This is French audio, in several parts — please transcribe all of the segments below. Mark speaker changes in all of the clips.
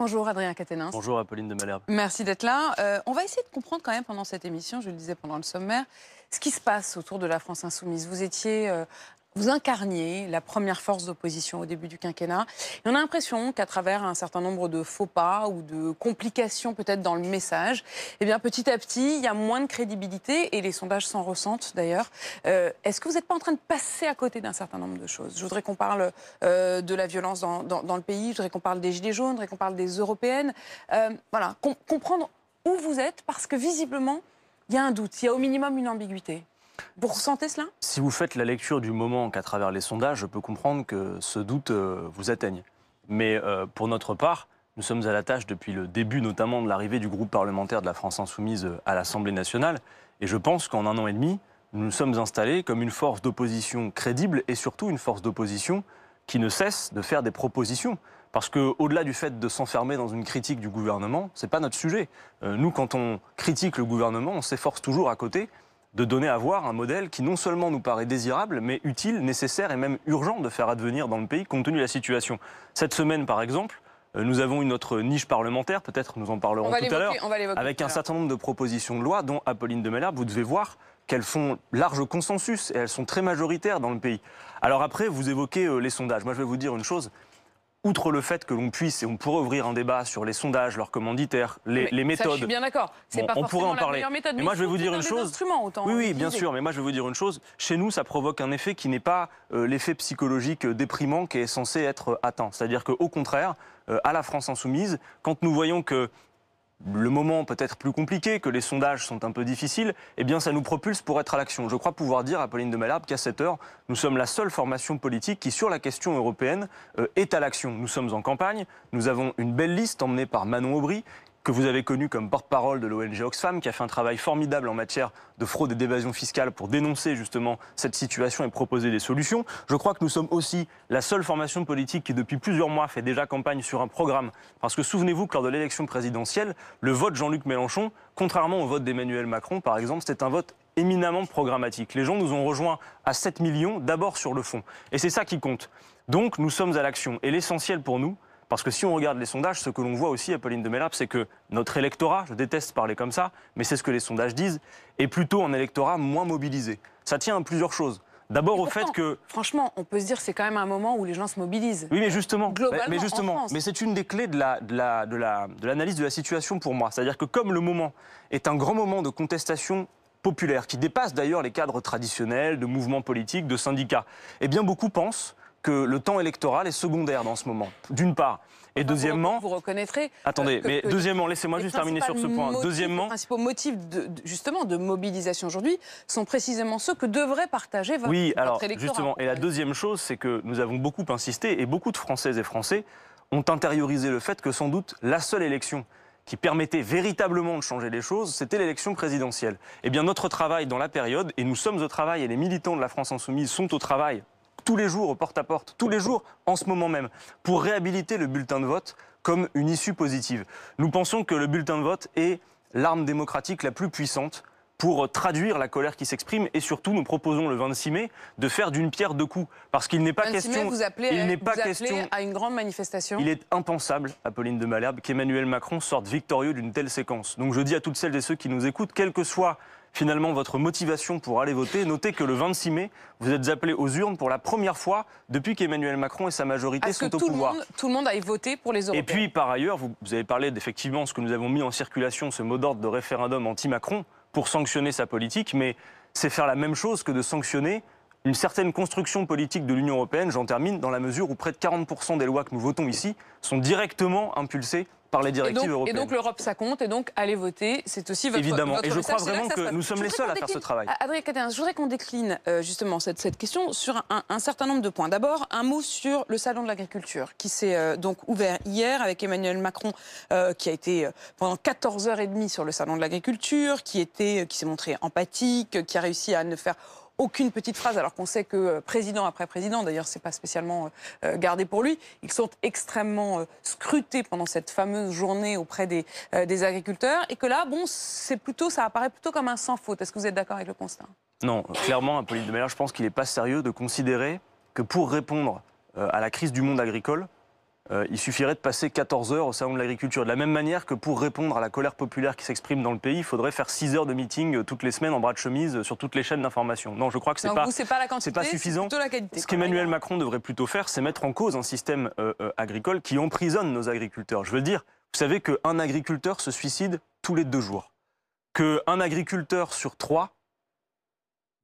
Speaker 1: Bonjour Adrien Quatennens.
Speaker 2: Bonjour Apolline de Malherbe.
Speaker 1: Merci d'être là. On va essayer de comprendre quand même pendant cette émission, je le disais pendant le sommaire, ce qui se passe autour de la France insoumise. Vous incarniez la première force d'opposition au début du quinquennat. Et on a l'impression qu'à travers un certain nombre de faux pas ou de complications peut-être dans le message, eh bien, petit à petit, il y a moins de crédibilité et les sondages s'en ressentent d'ailleurs. Est-ce que vous n'êtes pas en train de passer à côté d'un certain nombre de choses? Je voudrais qu'on parle de la violence dans le pays, je voudrais qu'on parle des Gilets jaunes, je voudrais qu'on parle des européennes. Voilà, comprendre où vous êtes parce que visiblement, il y a un doute, il y a au minimum une ambiguïté. Vous ressentez cela?
Speaker 2: Si vous faites la lecture du moment qu'à travers les sondages, je peux comprendre que ce doute vous atteigne. Mais pour notre part, nous sommes à la tâche depuis le début notamment de l'arrivée du groupe parlementaire de la France Insoumise à l'Assemblée nationale. Et je pense qu'en 1 an et demi, nous nous sommes installés comme une force d'opposition crédible et surtout une force d'opposition qui ne cesse de faire des propositions. Parce qu'au-delà du fait de s'enfermer dans une critique du gouvernement, ce n'est pas notre sujet. Nous, quand on critique le gouvernement, on s'efforce toujours à côté de donner à voir un modèle qui non seulement nous paraît désirable, mais utile, nécessaire et même urgent de faire advenir dans le pays compte tenu de la situation. Cette semaine, par exemple, nous avons une autre niche parlementaire, peut-être nous en parlerons tout à l'heure, avec un certain nombre de propositions de loi dont, Apolline de Malherbe, vous devez voir qu'elles font large consensus et elles sont très majoritaires dans le pays. Alors après, vous évoquez les sondages. Moi, je vais vous dire une chose. Outre le fait que l'on puisse, et on pourrait ouvrir un débat sur les sondages, leurs commanditaires, les méthodes. Ça, je
Speaker 1: suis bien d'accord. C'est pas
Speaker 2: on pourrait en parler.
Speaker 1: Méthode,
Speaker 2: mais moi, je vais vous dire une chose. Oui, bien sûr. Mais moi, je vais vous dire une chose. Chez nous, ça provoque un effet qui n'est pas l'effet psychologique déprimant qui est censé être atteint. C'est-à-dire qu'au contraire, à la France insoumise, quand nous voyons que le moment peut être plus compliqué, que les sondages sont un peu difficiles, eh bien ça nous propulse pour être à l'action. Je crois pouvoir dire, Apolline de Malherbe, qu'à cette heure, nous sommes la seule formation politique qui, sur la question européenne, est à l'action. Nous sommes en campagne, nous avons une belle liste emmenée par Manon Aubry, que vous avez connu comme porte-parole de l'ONG Oxfam, qui a fait un travail formidable en matière de fraude et d'évasion fiscale pour dénoncer justement cette situation et proposer des solutions. Je crois que nous sommes aussi la seule formation politique qui, depuis plusieurs mois, fait déjà campagne sur un programme. Parce que souvenez-vous que lors de l'élection présidentielle, le vote Jean-Luc Mélenchon, contrairement au vote d'Emmanuel Macron, par exemple, c'était un vote éminemment programmatique. Les gens nous ont rejoints à 7 millions, d'abord sur le fond. Et c'est ça qui compte. Donc nous sommes à l'action. Et l'essentiel pour nous, parce que si on regarde les sondages, ce que l'on voit aussi, Apolline de Malherbe, c'est que notre électorat, je déteste parler comme ça, mais c'est ce que les sondages disent, est plutôt un électorat moins mobilisé. Ça tient à plurisées choses. D'abord au fait que...
Speaker 1: Franchement, on peut se dire que c'est quand même un moment où les gens se mobilisent.
Speaker 2: Oui, mais justement,
Speaker 1: globalement,
Speaker 2: mais c'est une des clés de l'analyse de la situation pour moi. C'est-à-dire que comme le moment est un grand moment de contestation populaire, qui dépasse d'ailleurs les cadres traditionnels de mouvements politiques, de syndicats, eh bien beaucoup pensent que le temps électoral est secondaire dans ce moment, d'une part. Et deuxièmement...
Speaker 1: Vous reconnaîtrez...
Speaker 2: Attendez, mais deuxièmement, laissez-moi juste terminer sur ce point. Deuxièmement...
Speaker 1: Les principaux motifs justement de mobilisation aujourd'hui sont précisément ceux que devrait partager votre électorat.
Speaker 2: Oui, alors justement, et la deuxième chose, c'est que nous avons beaucoup insisté, et beaucoup de Françaises et Français ont intériorisé le fait que sans doute la seule élection qui permettait véritablement de changer les choses, c'était l'élection présidentielle. Eh bien notre travail dans la période, et nous sommes au travail, et les militants de la France Insoumise sont au travail, tous les jours, au porte-à-porte, tous les jours, en ce moment même, pour réhabiliter le bulletin de vote comme une issue positive. Nous pensons que le bulletin de vote est l'arme démocratique la plus puissante pour traduire la colère qui s'exprime et surtout nous proposons le 26 mai de faire d'une pierre deux coups. Parce qu'il n'est pas question...
Speaker 1: Vous appelez à une grande manifestation.
Speaker 2: Il est impensable, Apolline de Malherbe, qu'Emmanuel Macron sorte victorieux d'une telle séquence. Donc je dis à toutes celles et ceux qui nous écoutent, quelle que soit finalement votre motivation pour aller voter, notez que le 26 mai, vous êtes appelés aux urnes pour la première fois depuis qu'Emmanuel Macron et sa majorité sont au pouvoir.
Speaker 1: Tout le monde aille voter pour les Européens.
Speaker 2: Et puis par ailleurs, vous avez parlé d'effectivement ce que nous avons mis en circulation, ce mot d'ordre de référendum anti-Macron pour sanctionner sa politique, mais c'est faire la même chose que de sanctionner une certaine construction politique de l'Union européenne, j'en termine, dans la mesure où près de 40% des lois que nous votons ici sont directement impulsées par les directives européennes.
Speaker 1: Et donc l'Europe, ça compte, et donc aller voter, c'est aussi votre
Speaker 2: Évidemment,
Speaker 1: votre
Speaker 2: et je
Speaker 1: message.
Speaker 2: crois vraiment que nous sommes les seuls à faire ce travail.
Speaker 1: Adrien Quatennens, je voudrais qu'on décline justement cette question sur un certain nombre de points. D'abord, un mot sur le Salon de l'agriculture, qui s'est donc ouvert hier avec Emmanuel Macron, qui a été pendant 14h30 sur le Salon de l'agriculture, qui s'est montré empathique, qui a réussi à ne faire aucune petite phrase, alors qu'on sait que président après président, d'ailleurs c'est pas spécialement gardé pour lui, ils sont extrêmement scrutés pendant cette fameuse journée auprès des agriculteurs, et que là, bon, ça apparaît plutôt comme un sans faute. Est-ce que vous êtes d'accord avec le constat?
Speaker 2: Non, clairement, Apolline de Malherbe, je pense qu'il n'est pas sérieux de considérer que pour répondre à la crise du monde agricole, il suffirait de passer 14 heures au salon de l'agriculture. De la même manière que pour répondre à la colère populaire qui s'exprime dans le pays, il faudrait faire 6 heures de meeting toutes les semaines en bras de chemise sur toutes les chaînes d'information. Non, je crois que c'est pas suffisant.
Speaker 1: La qualité,
Speaker 2: ce qu'Emmanuel Macron devrait plutôt faire, c'est mettre en cause un système agricole qui emprisonne nos agriculteurs. Je veux dire, vous savez qu'un agriculteur se suicide tous les 2 jours. Qu'un agriculteur sur 3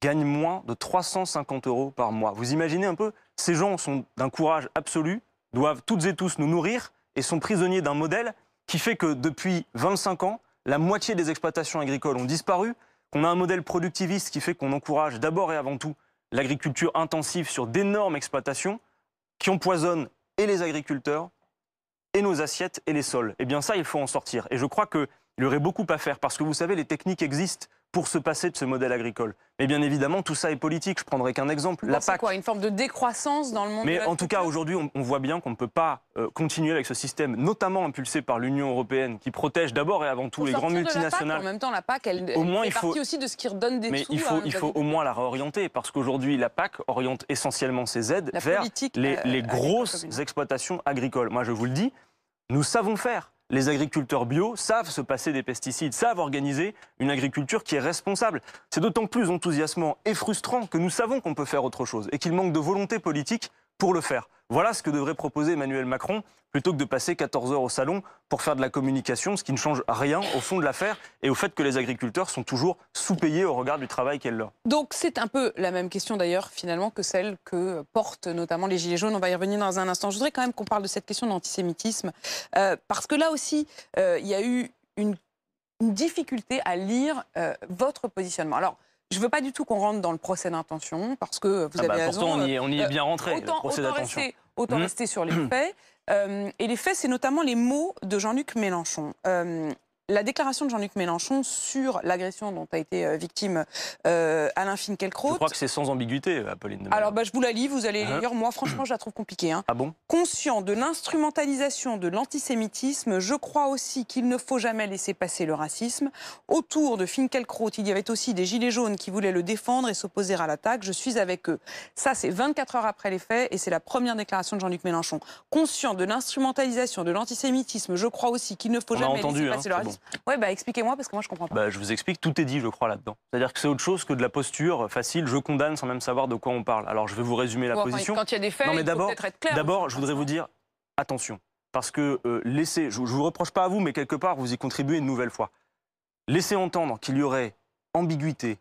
Speaker 2: gagne moins de 350 € par mois. Vous imaginez un peu? Ces gens sont d'un courage absolu, doivent toutes et tous nous nourrir et sont prisonniers d'un modèle qui fait que depuis 25 ans, la moitié des exploitations agricoles ont disparu, qu'on a un modèle productiviste qui fait qu'on encourage d'abord et avant tout l'agriculture intensive sur d'énormes exploitations qui empoisonnent et les agriculteurs et nos assiettes et les sols. Eh bien ça, il faut en sortir. Et je crois qu'il y aurait beaucoup à faire parce que vous savez, les techniques existent pour se passer de ce modèle agricole. Mais bien évidemment, tout ça est politique. Je prendrai qu'un exemple. La PAC.
Speaker 1: C'est quoi, une forme de décroissance dans le monde?
Speaker 2: Mais en tout cas, aujourd'hui, on voit bien qu'on ne peut pas continuer avec ce système, notamment impulsé par l'Union européenne, qui protège d'abord et avant tout les grandes multinationales.
Speaker 1: En même temps, la PAC, elle fait partie aussi de ce qui redonne des sous.
Speaker 2: Mais il faut au moins la réorienter, parce qu'aujourd'hui, la PAC oriente essentiellement ses aides vers les grosses exploitations agricoles. Moi, je vous le dis, nous savons faire. Les agriculteurs bio savent se passer des pesticides, savent organiser une agriculture qui est responsable. C'est d'autant plus enthousiasmant et frustrant que nous savons qu'on peut faire autre chose et qu'il manque de volonté politique pour le faire. Voilà ce que devrait proposer Emmanuel Macron, plutôt que de passer 14 heures au salon pour faire de la communication, ce qui ne change rien au fond de l'affaire et au fait que les agriculteurs sont toujours sous-payés au regard du travail qu'elle leur.
Speaker 1: Donc c'est un peu la même question d'ailleurs finalement que celle que portent notamment les Gilets jaunes. On va y revenir dans un instant. Je voudrais quand même qu'on parle de cette question d'antisémitisme parce que là aussi il y a eu une difficulté à lire votre positionnement. Alors, je ne veux pas du tout qu'on rentre dans le procès d'intention, parce que vous avez raison.
Speaker 2: Pourtant, on y est bien rentré, le procès d'intention.
Speaker 1: Autant rester sur les faits. Et les faits, c'est notamment les mots de Jean-Luc Mélenchon. La déclaration de Jean-Luc Mélenchon sur l'agression dont a été victime Alain Finkielkraut.
Speaker 2: Je crois que c'est sans ambiguïté, Apolline.
Speaker 1: Alors, je vous la lis, vous allez lire. Moi, franchement, je la trouve compliquée. Hein.
Speaker 2: Ah bon?
Speaker 1: Conscient de l'instrumentalisation de l'antisémitisme, je crois aussi qu'il ne faut jamais laisser passer le racisme. Autour de Finkielkraut, il y avait aussi des gilets jaunes qui voulaient le défendre et s'opposer à l'attaque. Je suis avec eux. Ça, c'est 24 heures après les faits et c'est la première déclaration de Jean-Luc Mélenchon. Conscient de l'instrumentalisation de l'antisémitisme, je crois aussi qu'il ne faut jamais laisser passer le racisme. Oui, expliquez-moi, parce que moi, je ne comprends pas.
Speaker 2: Je vous explique, tout est dit, je crois, là-dedans. C'est-à-dire que c'est autre chose que de la posture facile, je condamne sans même savoir de quoi on parle. Alors, je vais vous résumer la position.
Speaker 1: Quand il y a des faits, il faut peut-être être clair.
Speaker 2: D'abord, je voudrais vous dire, attention, parce que je ne vous reproche pas à vous, mais quelque part, vous y contribuez une nouvelle fois. Laisser entendre qu'il y aurait ambiguïté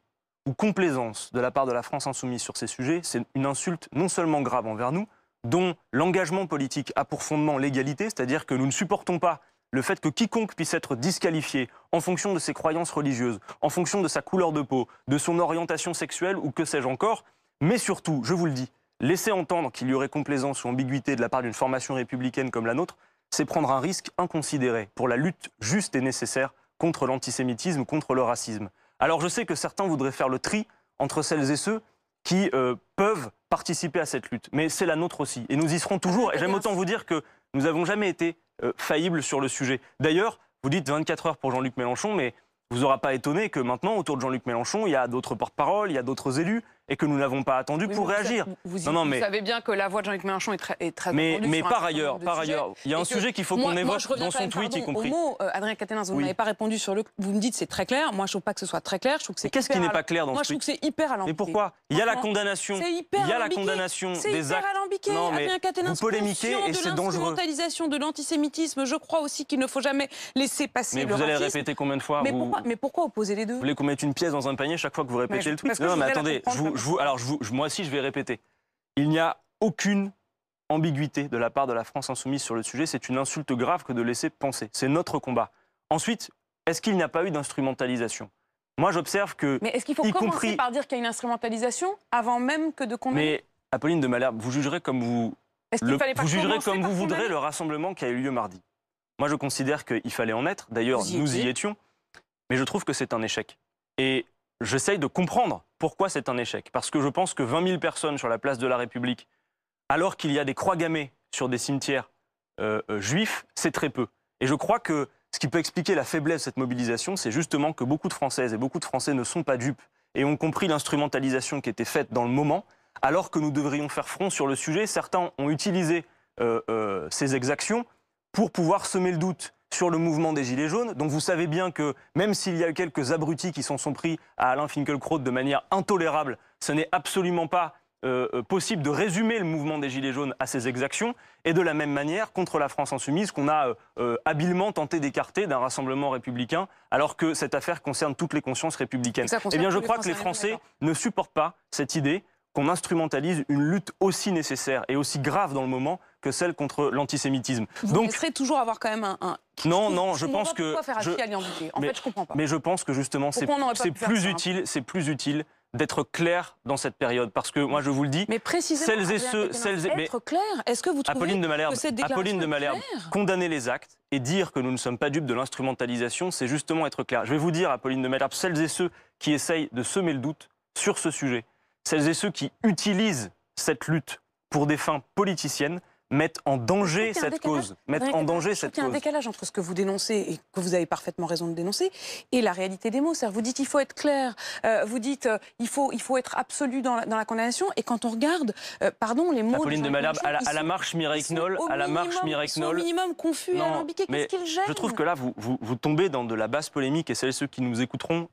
Speaker 2: ou complaisance de la part de la France insoumise sur ces sujets, c'est une insulte non seulement grave envers nous, dont l'engagement politique a pour fondement l'égalité, c'est-à-dire que nous ne supportons pas le fait que quiconque puisse être disqualifié en fonction de ses croyances religieuses, en fonction de sa couleur de peau, de son orientation sexuelle ou que sais-je encore, mais surtout, je vous le dis, laisser entendre qu'il y aurait complaisance ou ambiguïté de la part d'une formation républicaine comme la nôtre, c'est prendre un risque inconsidéré pour la lutte juste et nécessaire contre l'antisémitisme, contre le racisme. Alors je sais que certains voudraient faire le tri entre celles et ceux qui peuvent participer à cette lutte, mais c'est la nôtre aussi, et nous y serons toujours, et j'aime autant vous dire que nous n'avons jamais été faillibles sur le sujet. D'ailleurs, vous dites 24 heures pour Jean-Luc Mélenchon, mais vous aura pas étonné que maintenant, autour de Jean-Luc Mélenchon, il y a d'autres porte-paroles, il y a d'autres élus, et que nous n'avons pas attendu pour réagir.
Speaker 1: Vous savez bien que la voix de Jean-Luc Mélenchon est très attendue.
Speaker 2: Mais par ailleurs, il y a un sujet qu'il faut qu'on évoque dans son tweet, y compris.
Speaker 1: Adrien Quatennens, vous n'avez pas répondu sur le... Vous me dites c'est très clair. Moi, je ne trouve pas que ce soit très clair. Je trouve que c'est.
Speaker 2: Qu'est-ce qui n'est pas clair dans ce tweet?
Speaker 1: Moi, je trouve que c'est hyper alambiqué.
Speaker 2: Mais pourquoi? Il y a la condamnation. Il y a la condamnation des actes.
Speaker 1: Non, mais Adrien Quatennens,
Speaker 2: vous polémiquez et c'est dangereux.
Speaker 1: L'instrumentalisation de l'antisémitisme, je crois aussi qu'il ne faut jamais laisser passer le racisme.
Speaker 2: Mais vous allez répéter combien de fois?
Speaker 1: Mais pourquoi opposer les deux?
Speaker 2: Vous voulez qu'on mette une pièce dans un panier chaque fois que vous répétez le tweet? Non, mais attendez, moi aussi je vais répéter. Il n'y a aucune ambiguïté de la part de la France insoumise sur le sujet. C'est une insulte grave que de laisser penser. C'est notre combat. Ensuite, est-ce qu'il n'y a pas eu d'instrumentalisation? Moi, j'observe que...
Speaker 1: Mais est-ce qu'il faut commencer par dire qu'il y a une instrumentalisation avant même que de condamner?
Speaker 2: Mais Apolline de Malherbe, vous jugerez comme vous voudrez le rassemblement qui a eu lieu mardi. Moi, je considère qu'il fallait en être. D'ailleurs, nous y étions. Mais je trouve que c'est un échec. Et j'essaye de comprendre pourquoi c'est un échec. Parce que je pense que 20 000 personnes sur la place de la République, alors qu'il y a des croix gammées sur des cimetières juifs, c'est très peu. Et je crois que ce qui peut expliquer la faiblesse de cette mobilisation, c'est justement que beaucoup de Françaises et beaucoup de Français ne sont pas dupes et ont compris l'instrumentalisation qui était faite dans le moment, alors que nous devrions faire front sur le sujet. Certains ont utilisé ces exactions pour pouvoir semer le doute sur le mouvement des Gilets jaunes. Donc vous savez bien que même s'il y a eu quelques abrutis qui s'en sont pris à Alain Finkielkraut de manière intolérable, ce n'est absolument pas possible de résumer le mouvement des Gilets jaunes à ces exactions. Et de la même manière, contre la France insoumise, qu'on a habilement tenté d'écarter d'un rassemblement républicain, alors que cette affaire concerne toutes les consciences républicaines. Eh bien, je crois que les Français ne supportent pas cette idée qu'on instrumentalise une lutte aussi nécessaire et aussi grave dans le moment que celle contre l'antisémitisme.
Speaker 1: Vous laisserez toujours avoir quand même un...
Speaker 2: Non, je pense que...
Speaker 1: Pourquoi faire afficher à l'identité ? En fait, je comprends pas.
Speaker 2: Mais je pense que justement, c'est plus utile d'être clair dans cette période. Parce que moi, je vous le dis,
Speaker 1: mais précisément, être clair, est-ce que vous trouvez que cette déclaration est claire ?
Speaker 2: Condamner les actes et dire que nous ne sommes pas dupes de l'instrumentalisation, c'est justement être clair. Je vais vous dire, Apolline de Malherbe, celles et ceux qui essayent de semer le doute sur ce sujet, celles et ceux qui utilisent cette lutte pour des fins politiciennes, mettent en danger cette cause. Il y a
Speaker 1: un décalage entre ce que vous dénoncez et que vous avez parfaitement raison de dénoncer et la réalité des mots. Vous dites il faut être clair, vous dites il faut être absolu dans la condamnation. Et quand on regarde, les mots...
Speaker 2: Apolline de Malherbe, à la marche Mireille Knoll,
Speaker 1: Ils sont au minimum confus et alambiqués. Qu'est-ce qu'ils gênent ?
Speaker 2: Je trouve que là, vous tombez dans de la basse polémique et celles et ceux qui nous écouteront...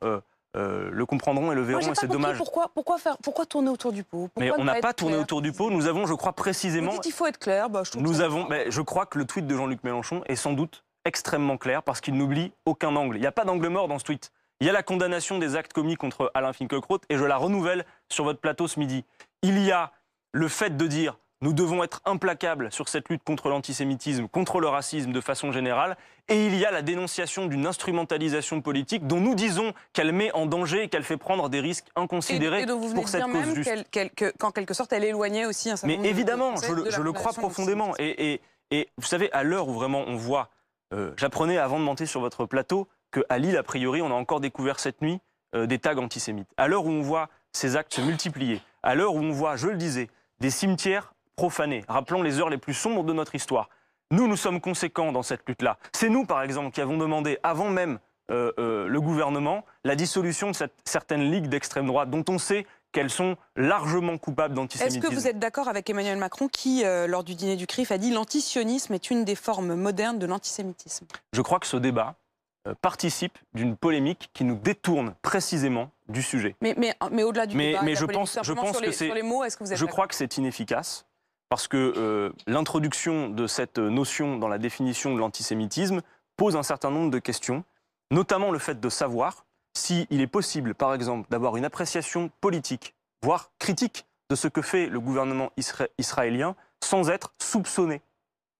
Speaker 2: le comprendront et le verront, et c'est dommage.
Speaker 1: Pourquoi tourner autour du pot ?
Speaker 2: Mais on n'a pas tourné autour du pot. Nous avons, je crois précisément...
Speaker 1: Vous dites il faut être clair.
Speaker 2: Je crois que le tweet de Jean-Luc Mélenchon est sans doute extrêmement clair parce qu'il n'oublie aucun angle. Il n'y a pas d'angle mort dans ce tweet. Il y a la condamnation des actes commis contre Alain Finkielkraut et je la renouvelle sur votre plateau ce midi. Il y a le fait de dire... Nous devons être implacables sur cette lutte contre l'antisémitisme, contre le racisme de façon générale. Et il y a la dénonciation d'une instrumentalisation politique dont nous disons qu'elle met en danger et qu'elle fait prendre des risques inconsidérés pour cette cause juste.
Speaker 1: Qu'en quelque sorte, elle éloignait aussi un certain nombre
Speaker 2: de... Mais évidemment, je le crois profondément. Et vous savez, à l'heure où vraiment on voit... J'apprenais avant de monter sur votre plateau qu'à Lille, a priori, on a encore découvert cette nuit des tags antisémites. À l'heure où on voit ces actes se multiplier, à l'heure où on voit, je le disais, des cimetières profanés, rappelons les heures les plus sombres de notre histoire. Nous sommes conséquents dans cette lutte-là. C'est nous, par exemple, qui avons demandé, avant même le gouvernement, la dissolution de certaines ligues d'extrême droite, dont on sait qu'elles sont largement coupables d'antisémitisme.
Speaker 1: Est-ce que vous êtes d'accord avec Emmanuel Macron qui, lors du dîner du CRIF, a dit « l'antisionisme est une des formes modernes de l'antisémitisme » ?
Speaker 2: Je crois que ce débat participe d'une polémique qui nous détourne précisément du sujet.
Speaker 1: Mais au-delà du débat,
Speaker 2: je pense que
Speaker 1: sur les mots, est-ce que vous êtes
Speaker 2: Je crois que c'est inefficace. Parce que l'introduction de cette notion dans la définition de l'antisémitisme pose un certain nombre de questions, notamment le fait de savoir s'il est possible, par exemple, d'avoir une appréciation politique, voire critique, de ce que fait le gouvernement israélien sans être soupçonné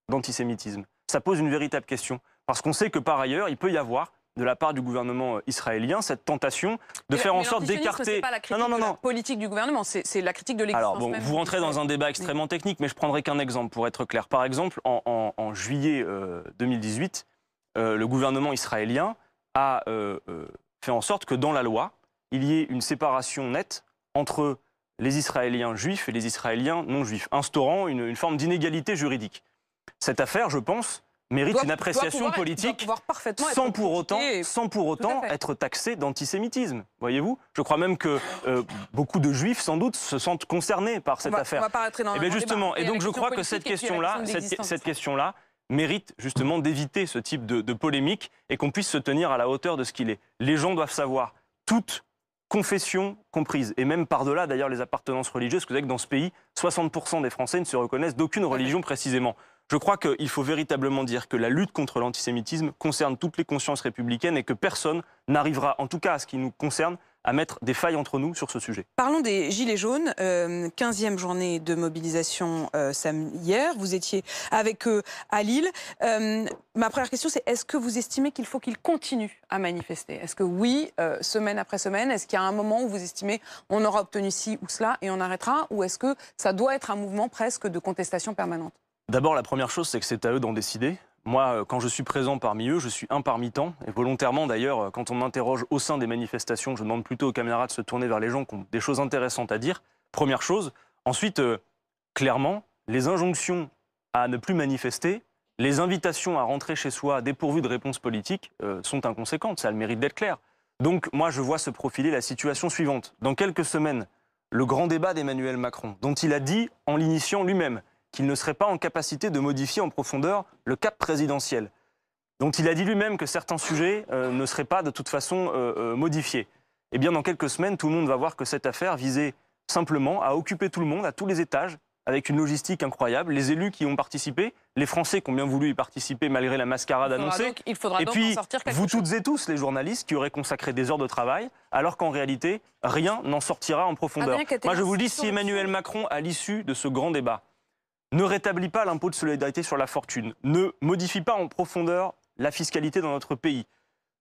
Speaker 2: d'antisémitisme. Ça pose une véritable question. Parce qu'on sait que par ailleurs, il peut y avoir de la part du gouvernement israélien, cette tentation de faire en sorte d'écarter...
Speaker 1: C'est pas la critique de la politique du gouvernement, c'est la critique de l'existence.
Speaker 2: Alors bon, vous rentrez dans un débat extrêmement technique, mais je prendrai qu'un exemple pour être clair. Par exemple, en juillet 2018, le gouvernement israélien a fait en sorte que dans la loi, il y ait une séparation nette entre les Israéliens juifs et les Israéliens non juifs, instaurant une forme d'inégalité juridique. Cette affaire, je pense, mérite une appréciation politique sans pour autant être taxé d'antisémitisme. Voyez-vous ? Je crois même que beaucoup de juifs, sans doute, se sentent concernés par cette affaire.
Speaker 1: On va pas rentrer dans
Speaker 2: justement, et donc je crois que cette question-là mérite justement d'éviter ce type de polémique et qu'on puisse se tenir à la hauteur de ce qu'il est. Les gens doivent savoir, toute confession comprise, et même par-delà d'ailleurs les appartenances religieuses, que vous savez que dans ce pays, 60% des Français ne se reconnaissent d'aucune religion précisément. Je crois qu'il faut véritablement dire que la lutte contre l'antisémitisme concerne toutes les consciences républicaines et que personne n'arrivera, en tout cas à ce qui nous concerne, à mettre des failles entre nous sur ce sujet.
Speaker 1: Parlons des Gilets jaunes, 15e journée de mobilisation hier, vous étiez avec eux à Lille. Ma première question c'est, est-ce que vous estimez qu'il faut qu'ils continuent à manifester ? Est-ce que oui, semaine après semaine, est-ce qu'il y a un moment où vous estimez on aura obtenu ci ou cela et on arrêtera ? Ou est-ce que ça doit être un mouvement presque de contestation permanente ?
Speaker 2: D'abord, la première chose, c'est que c'est à eux d'en décider. Moi, quand je suis présent parmi eux, je suis un parmi tant. Et volontairement, d'ailleurs, quand on m'interroge au sein des manifestations, je demande plutôt aux caméras de se tourner vers les gens qui ont des choses intéressantes à dire. Première chose. Ensuite, clairement, les injonctions à ne plus manifester, les invitations à rentrer chez soi dépourvues de réponse politique sont inconséquentes. Ça a le mérite d'être clair. Donc, moi, je vois se profiler la situation suivante. Dans quelques semaines, le grand débat d'Emmanuel Macron, dont il a dit, en l'initiant lui-même, qu'il ne serait pas en capacité de modifier en profondeur le cap présidentiel. Donc il a dit lui-même que certains sujets ne seraient pas de toute façon modifiés. Eh bien, dans quelques semaines, tout le monde va voir que cette affaire visait simplement à occuper tout le monde, à tous les étages, avec une logistique incroyable. Les élus qui ont participé, les Français qui ont bien voulu y participer malgré la mascarade annoncée.
Speaker 1: Il faudra
Speaker 2: et
Speaker 1: donc
Speaker 2: puis,
Speaker 1: en sortir quelque
Speaker 2: vous
Speaker 1: chose.
Speaker 2: toutes et tous, les journalistes, qui auraient consacré des heures de travail, alors qu'en réalité, rien n'en sortira en profondeur. Moi, je vous dis, si Emmanuel Macron, à l'issue de ce grand débat, ne rétablit pas l'impôt de solidarité sur la fortune, ne modifie pas en profondeur la fiscalité dans notre pays,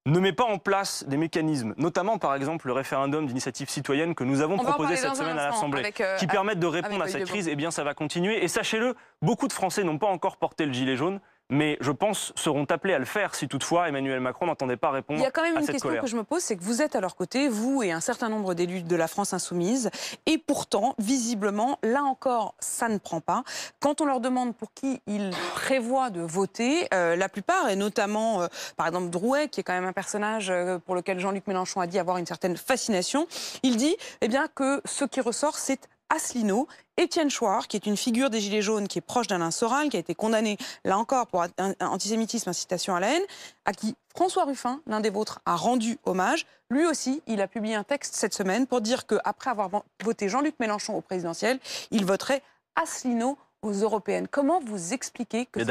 Speaker 2: ne met pas en place des mécanismes, notamment par exemple le référendum d'initiative citoyenne que nous avons proposé cette semaine à l'Assemblée, qui permettent de répondre à cette crise, eh bien ça va continuer. Et sachez-le, beaucoup de Français n'ont pas encore porté le gilet jaune, mais je pense seront appelés à le faire si toutefois Emmanuel Macron n'entendait pas répondre à cette colère.
Speaker 1: Il y a quand même une question que je me pose, c'est que vous êtes à leur côté, vous et un certain nombre d'élus de la France insoumise, et pourtant, visiblement, là encore, ça ne prend pas. Quand on leur demande pour qui ils prévoient de voter, la plupart, et notamment, par exemple, Drouet, qui est quand même un personnage pour lequel Jean-Luc Mélenchon a dit avoir une certaine fascination, il dit eh bien, que ce qui ressort, c'est Asselineau, Étienne Chouard, qui est une figure des Gilets jaunes, qui est proche d'Alain Soral, qui a été condamné, là encore, pour antisémitisme, incitation à la haine, à qui François Ruffin, l'un des vôtres, a rendu hommage. Lui aussi, il a publié un texte cette semaine pour dire qu'après avoir voté Jean-Luc Mélenchon au présidentiel, il voterait Asselineau aux européennes. Comment vous expliquez que c'est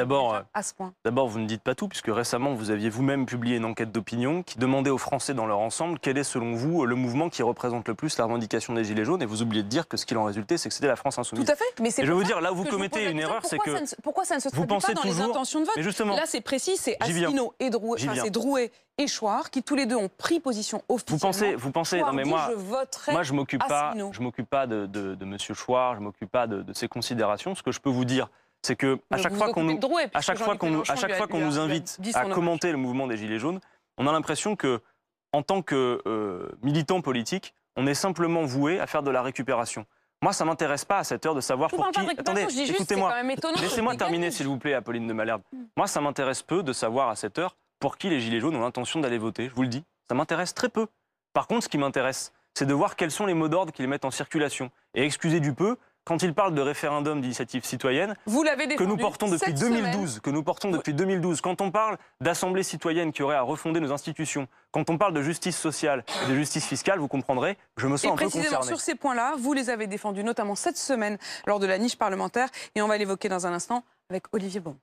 Speaker 1: à ce point?
Speaker 2: D'abord, vous ne dites pas tout, puisque récemment, vous aviez vous-même publié une enquête d'opinion qui demandait aux Français dans leur ensemble quel est, selon vous, le mouvement qui représente le plus la revendication des Gilets jaunes. Et vous oubliez de dire que ce qu'il en résultait, c'est que c'était la France insoumise.
Speaker 1: Tout à fait. Mais c'est
Speaker 2: je vais vous dire, là où vous commettez une erreur, c'est que
Speaker 1: pourquoi ça ne se traduit pas dans les intentions de vote?
Speaker 2: Mais justement,
Speaker 1: là, c'est précis, c'est Asselineau et Drouet, c'est Drouet et Chouard qui tous les deux ont pris position officiellement.
Speaker 2: Vous pensez, non mais moi, je m'occupe pas de Monsieur Chouard, je m'occupe pas de ses considérations. Ce que je peux vous dire, c'est que à chaque fois qu'on nous invite à commenter le mouvement des Gilets jaunes, on a l'impression que, en tant que militant politique, on est simplement voué à faire de la récupération. Moi, ça m'intéresse pas à cette heure de savoir pour qui.
Speaker 1: Attendez, écoutez-moi.
Speaker 2: Laissez-moi terminer, s'il vous plaît, Apolline de Malherbe. Moi, ça m'intéresse peu de savoir à cette heure pour qui les Gilets jaunes ont l'intention d'aller voter. Je vous le dis, ça m'intéresse très peu. Par contre, ce qui m'intéresse, c'est de voir quels sont les mots d'ordre qu'ils mettent en circulation. Et excusez du peu, quand ils parlent de référendum d'initiative citoyenne, que nous portons depuis 2012, quand on parle d'assemblée citoyenne qui aurait à refonder nos institutions, quand on parle de justice sociale et de justice fiscale, vous comprendrez, je me sens un peu concerné.
Speaker 1: Et précisément sur ces points-là, vous les avez défendus, notamment cette semaine, lors de la niche parlementaire, et on va l'évoquer dans un instant avec Olivier Beaumont.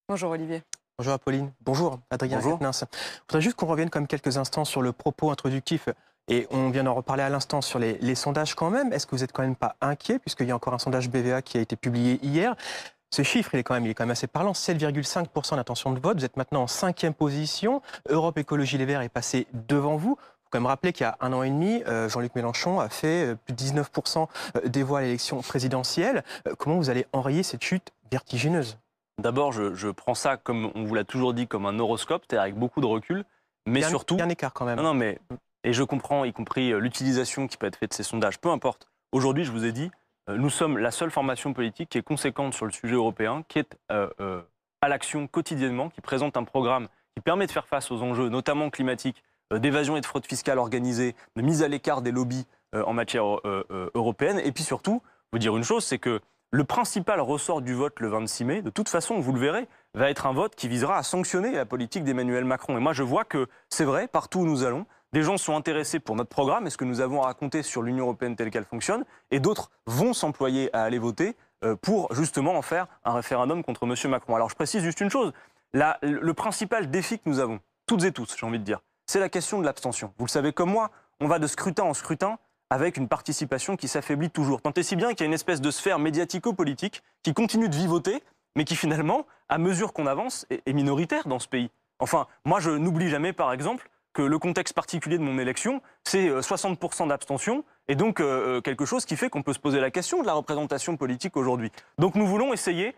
Speaker 1: Bonjour Olivier.
Speaker 3: Bonjour Apolline. Bonjour Adrien Quatennens. Je voudrais juste qu'on revienne comme quelques instants sur le propos introductif. Et on vient d'en reparler à l'instant sur les sondages quand même. Est-ce que vous n'êtes quand même pas inquiet, puisqu'il y a encore un sondage BVA qui a été publié hier? Ce chiffre, il est quand même assez parlant. 7,5% d'intention de vote. Vous êtes maintenant en 5e position. Europe Écologie Les Verts est passé devant vous. Il faut quand même rappeler qu'il y a 1 an et demi, Jean-Luc Mélenchon a fait plus de 19% des voix à l'élection présidentielle. Comment vous allez enrayer cette chute vertigineuse?
Speaker 2: D'abord, je prends ça, comme on vous l'a toujours dit, comme un horoscope, c'est-à-dire avec beaucoup de recul, mais surtout...
Speaker 3: Il y a un écart quand même.
Speaker 2: Non, mais... Et je comprends, y compris l'utilisation qui peut être faite de ces sondages, peu importe. Aujourd'hui, je vous ai dit, nous sommes la seule formation politique qui est conséquente sur le sujet européen, qui est à l'action quotidiennement, qui présente un programme qui permet de faire face aux enjeux, notamment climatiques, d'évasion et de fraude fiscale organisée, de mise à l'écart des lobbies en matière européenne. Et puis surtout, vous dire une chose, c'est que le principal ressort du vote le 26 mai, de toute façon, vous le verrez, va être un vote qui visera à sanctionner la politique d'Emmanuel Macron. Et moi, je vois que c'est vrai, partout où nous allons, des gens sont intéressés pour notre programme et ce que nous avons à raconter sur l'Union européenne telle qu'elle fonctionne, et d'autres vont s'employer à aller voter pour justement en faire un référendum contre M. Macron. Alors je précise juste une chose, le principal défi que nous avons, toutes et tous, j'ai envie de dire, c'est la question de l'abstention. Vous le savez comme moi, on va de scrutin en scrutin, avec une participation qui s'affaiblit toujours. Tant et si bien qu'il y a une espèce de sphère médiatico-politique qui continue de vivoter, mais qui finalement, à mesure qu'on avance, est minoritaire dans ce pays. Enfin, moi je n'oublie jamais par exemple que le contexte particulier de mon élection, c'est 60% d'abstention, et donc quelque chose qui fait qu'on peut se poser la question de la représentation politique aujourd'hui. Donc nous voulons essayer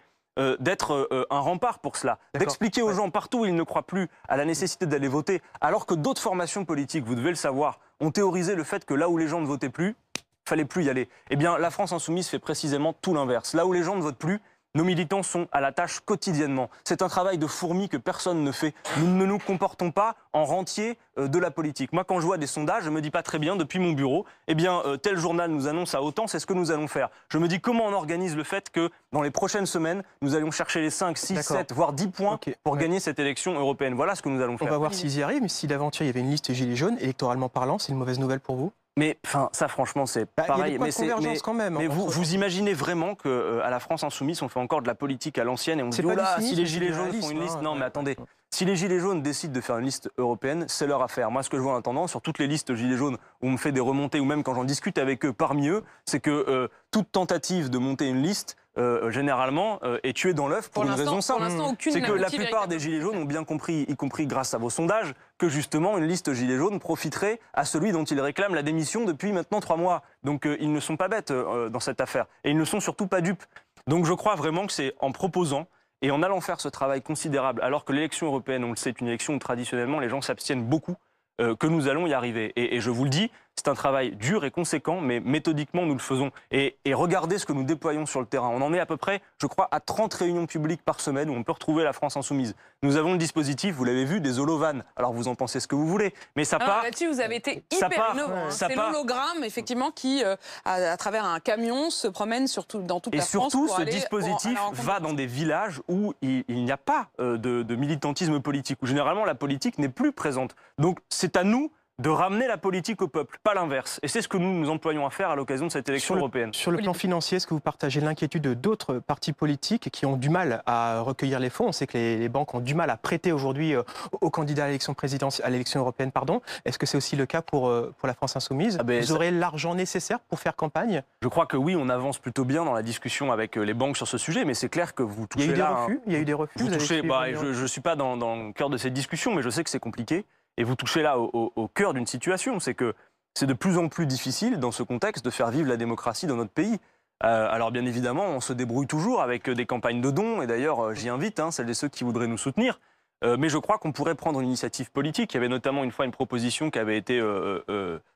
Speaker 2: d'être un rempart pour cela, d'expliquer aux gens partout où ils ne croient plus à la nécessité d'aller voter, alors que d'autres formations politiques, vous devez le savoir, ont théorisé le fait que là où les gens ne votaient plus, il ne fallait plus y aller. Eh bien, la France insoumise fait précisément tout l'inverse. Là où les gens ne votent plus, nos militants sont à la tâche quotidiennement. C'est un travail de fourmi que personne ne fait. Nous ne nous comportons pas en rentier de la politique. Moi, quand je vois des sondages, je me dis pas très bien, depuis mon bureau, eh bien, tel journal nous annonce à autant, c'est ce que nous allons faire. Je me dis comment on organise le fait que dans les prochaines semaines, nous allons chercher les 5, 6, 7, voire 10 points pour gagner cette élection européenne. Voilà ce que nous allons faire.
Speaker 3: On va voir s'ils y arrivent. Si d'aventure il y avait une liste gilets jaunes, électoralement parlant, c'est une mauvaise nouvelle pour vous?
Speaker 2: Mais enfin, ça franchement, c'est pareil.
Speaker 3: Il y a des points de convergence quand même.
Speaker 2: Mais vous imaginez vraiment qu'à la France Insoumise, on fait encore de la politique à l'ancienne et on se dit, oh là, si les Gilets jaunes font une liste... Non, mais attendez, si les Gilets jaunes décident de faire une liste européenne, c'est leur affaire. Moi, ce que je vois en attendant, sur toutes les listes Gilets jaunes où on me fait des remontées, ou même quand j'en discute avec eux, parmi eux, c'est que toute tentative de monter une liste, généralement, est tuée dans l'œuf pour une raison simple. C'est que la plupart des Gilets jaunes ont bien compris, y compris grâce à vos sondages, que justement une liste Gilets jaunes profiterait à celui dont ils réclament la démission depuis maintenant 3 mois. Donc ils ne sont pas bêtes dans cette affaire. Et ils ne sont surtout pas dupes. Donc je crois vraiment que c'est en proposant et en allant faire ce travail considérable, alors que l'élection européenne, on le sait, est une élection où traditionnellement les gens s'abstiennent beaucoup, que nous allons y arriver. Et je vous le dis, c'est un travail dur et conséquent, mais méthodiquement, nous le faisons. Et regardez ce que nous déployons sur le terrain. On en est à peu près, je crois, à 30 réunions publiques par semaine où on peut retrouver la France Insoumise. Nous avons le dispositif, vous l'avez vu, des holovannes. Alors vous en pensez ce que vous voulez, mais ça part...
Speaker 1: Là-dessus, vous avez été hyper innovant. C'est l'hologramme, effectivement, qui, à travers un camion, se promène dans toute la France.
Speaker 2: Et surtout, ce dispositif va dans des villages où il n'y a pas de militantisme politique, où généralement la politique n'est plus présente. Donc c'est à nous de ramener la politique au peuple, pas l'inverse. Et c'est ce que nous nous employons à faire à l'occasion de cette élection européenne.
Speaker 3: Sur le plan financier, est-ce que vous partagez l'inquiétude d'autres partis politiques qui ont du mal à recueillir les fonds? On sait que les banques ont du mal à prêter aujourd'hui aux candidats à l'élection présidentielle, à l'élection européenne, pardon. Est-ce que c'est aussi le cas pour la France Insoumise? Vous aurez l'argent nécessaire pour faire campagne?
Speaker 2: Je crois que oui, on avance plutôt bien dans la discussion avec les banques sur ce sujet, mais c'est clair que vous touchez là...
Speaker 3: Il y a eu des refus.
Speaker 2: Vous touchez, je ne suis pas dans le cœur de cette discussion, mais je sais que c'est compliqué. Et vous touchez là au cœur d'une situation, c'est que c'est de plus en plus difficile dans ce contexte de faire vivre la démocratie dans notre pays. Alors bien évidemment, on se débrouille toujours avec des campagnes de dons, et d'ailleurs j'y invite celles et ceux qui voudraient nous soutenir. Mais je crois qu'on pourrait prendre une initiative politique. Il y avait notamment une fois une proposition qui avait été